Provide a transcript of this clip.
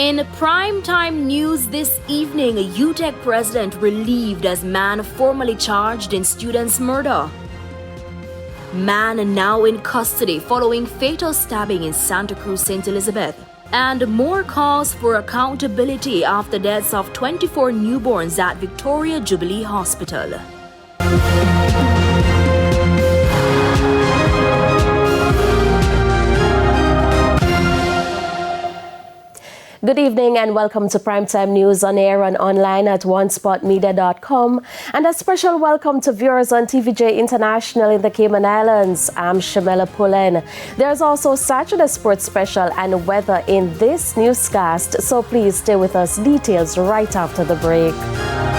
In primetime news this evening, UTEC president relieved as man formally charged in student's murder. Man now in custody following fatal stabbing in Santa Cruz, St. Elizabeth. And more calls for accountability after deaths of 24 newborns at Victoria Jubilee Hospital. Good evening and welcome to Primetime News on air and online at onespotmedia.com, and a special welcome to viewers on TVJ International in the Cayman Islands. I'm Shamela Pullen. There's also Saturday Sports Special and weather in this newscast, so please stay with us. Details right after the break.